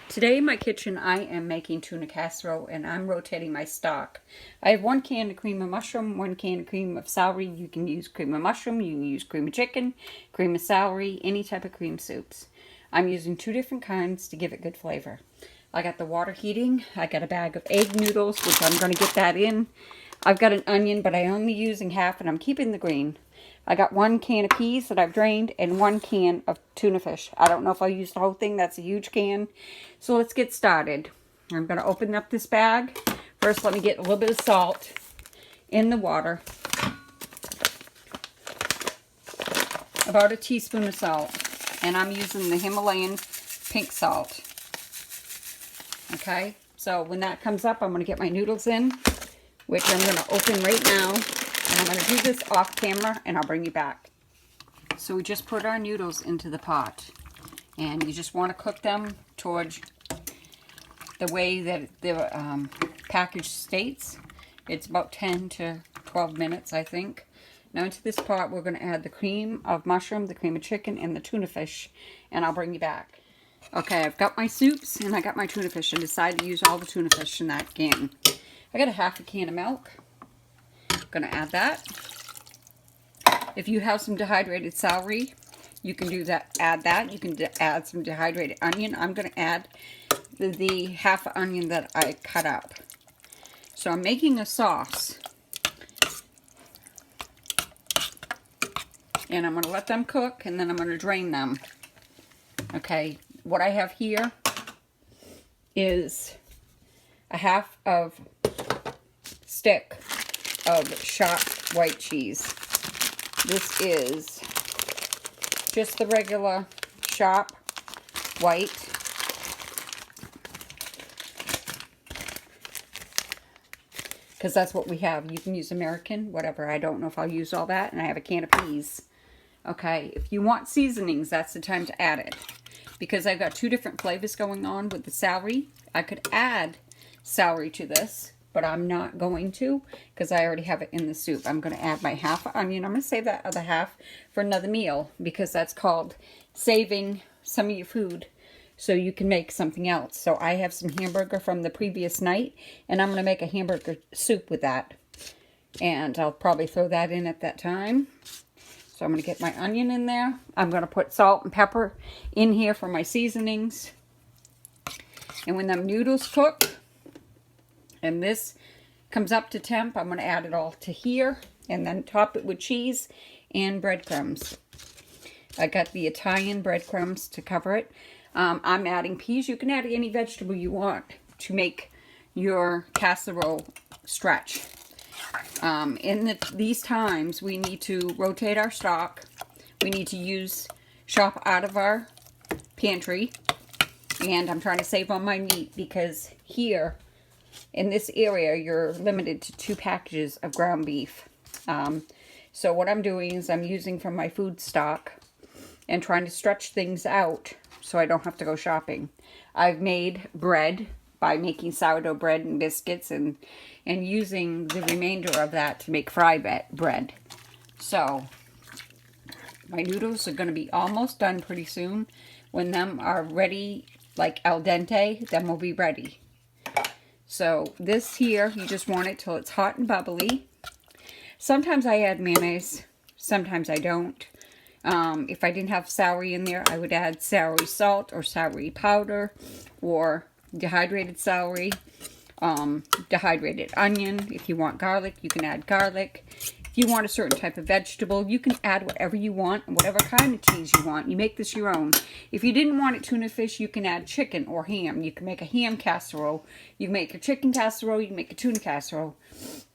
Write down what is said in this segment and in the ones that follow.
Today in my kitchen I am making tuna casserole and I'm rotating my stock. I have 1 can of cream of mushroom, 1 can of cream of celery. You can use cream of mushroom, you can use cream of chicken, cream of celery, any type of cream soups. I'm using 2 different kinds to give it good flavor. I got the water heating, I got a bag of egg noodles, which I'm going to get that in. I've got an onion, but I'm only using half and I'm keeping the green. I got 1 can of peas that I've drained and 1 can of tuna fish. I don't know if I'll use the whole thing. That's a huge can. So let's get started. I'm going to open up this bag. First, let me get a little bit of salt in the water. About a teaspoon of salt. And I'm using the Himalayan pink salt. Okay, so when that comes up, I'm going to get my noodles in, which I'm going to open right now. And I'm going to do this off camera and I'll bring you back. So we just put our noodles into the pot. And you just want to cook them towards the way that the package states. It's about 10 to 12 minutes, I think. Now into this pot, we're going to add the cream of mushroom, the cream of chicken, and the tuna fish. And I'll bring you back. Okay, I've got my soups and I got my tuna fish. I decided to use all the tuna fish in that can. I got a half a can of milk. Going to add that. If you have some dehydrated celery, you can do that. Add that. You can add some dehydrated onion. I'm going to add the half onion that I cut up. So I'm making a sauce, and I'm going to let them cook, and then I'm going to drain them. Okay, what I have here is a half of stick of chopped white cheese. This is just the regular shop white. Because that's what we have. You can use American, whatever. I don't know if I'll use all that. And I have a can of peas. Okay, if you want seasonings, that's the time to add it. Because I've got 2 different flavors going on with the celery. I could add celery to this, but I'm not going to because I already have it in the soup. I'm going to add my half onion. I'm going to save that other half for another meal because that's called saving some of your food so you can make something else. So I have some hamburger from the previous night and I'm going to make a hamburger soup with that. And I'll probably throw that in at that time. So I'm going to get my onion in there. I'm going to put salt and pepper in here for my seasonings. And when them noodles cook, and this comes up to temp, I'm going to add it all to here and then top it with cheese and breadcrumbs. I got the Italian breadcrumbs to cover it. I'm adding peas. You can add any vegetable you want to make your casserole stretch. In these times, we need to rotate our stock. We need to shop out of our pantry. And I'm trying to save on my meat because here, in this area, you're limited to 2 packages of ground beef. So what I'm doing is I'm using from my food stock and trying to stretch things out so I don't have to go shopping. I've made bread by making sourdough bread and biscuits and using the remainder of that to make fried bread. So my noodles are going to be almost done pretty soon. When them are ready, like al dente, then we'll be ready. So this here, you just want it till it's hot and bubbly. Sometimes I add mayonnaise, sometimes I don't. If I didn't have celery in there, I would add celery salt or celery powder or dehydrated celery, dehydrated onion. If you want garlic, you can add garlic. If you want a certain type of vegetable, you can add whatever you want, whatever kind of cheese you want. You make this your own. If you didn't want it tuna fish, you can add chicken or ham. You can make a ham casserole. You can make a chicken casserole. You can make a tuna casserole.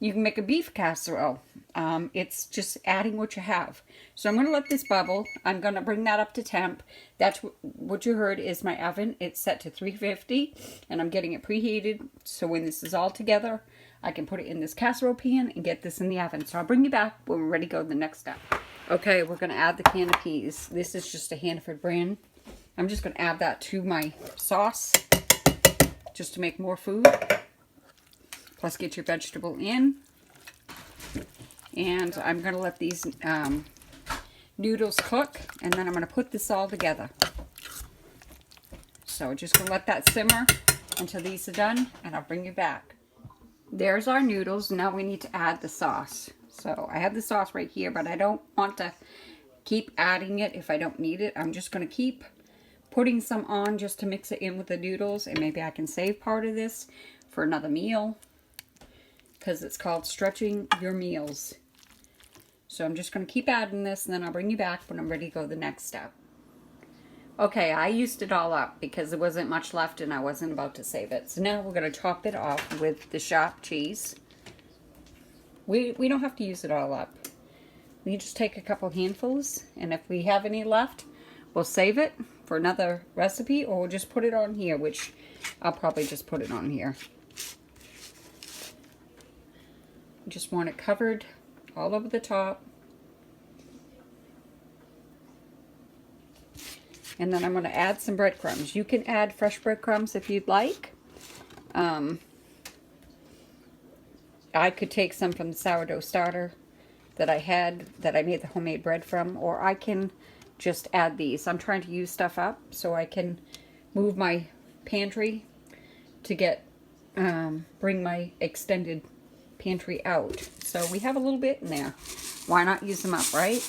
You can make a beef casserole. It's just adding what you have. So I'm going to let this bubble. I'm going to bring that up to temp. That's what you heard is my oven. It's set to 350 and I'm getting it preheated. So when this is all together, I can put it in this casserole pan and get this in the oven. So I'll bring you back when we're ready to go to the next step. Okay, we're going to add the can of peas. This is just a Hannaford brand. I'm just going to add that to my sauce just to make more food. Plus get your vegetable in. And I'm going to let these noodles cook, and then I'm going to put this all together. So just gonna let that simmer until these are done, and I'll bring you back. There's our noodles. Now we need to add the sauce. So I have the sauce right here, but I don't want to keep adding it if I don't need it. I'm just gonna keep putting some on just to mix it in with the noodles, and maybe I can save part of this for another meal, because it's called stretching your meals. So I'm just going to keep adding this, and then I'll bring you back when I'm ready to go to the next step. Okay, I used it all up because there wasn't much left and I wasn't about to save it. So now we're going to top it off with the sharp cheese. We don't have to use it all up. We just take a couple handfuls, and if we have any left, we'll save it for another recipe, or we'll just put it on here, which I'll probably just put it on here. Just want it covered all over the top. And then I'm going to add some breadcrumbs. You can add fresh breadcrumbs if you'd like. I could take some from the sourdough starter that I had, that I made the homemade bread from, or I can just add these. I'm trying to use stuff up so I can move my pantry to get, bring my extended pantry out. So we have a little bit in there. Why not use them up, right?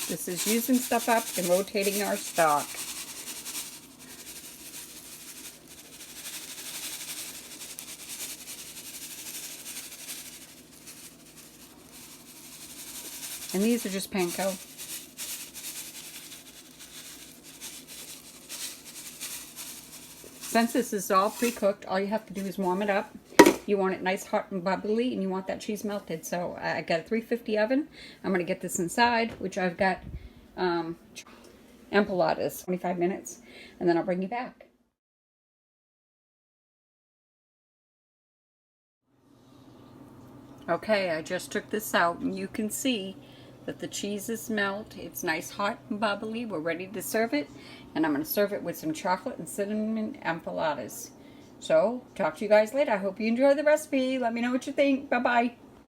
This is using stuff up and rotating our stock. And these are just panko. Since this is all pre-cooked, all you have to do is warm it up. You want it nice, hot, and bubbly, and you want that cheese melted. So I got a 350 oven. I'm going to get this inside, which I've got empanadas, 25 minutes, and then I'll bring you back. Okay, I just took this out, and you can see that the cheese is melt. It's nice, hot, and bubbly. We're ready to serve it, and I'm going to serve it with some chocolate and cinnamon empanadas. So, talk to you guys later. I hope you enjoy the recipe. Let me know what you think. Bye-bye.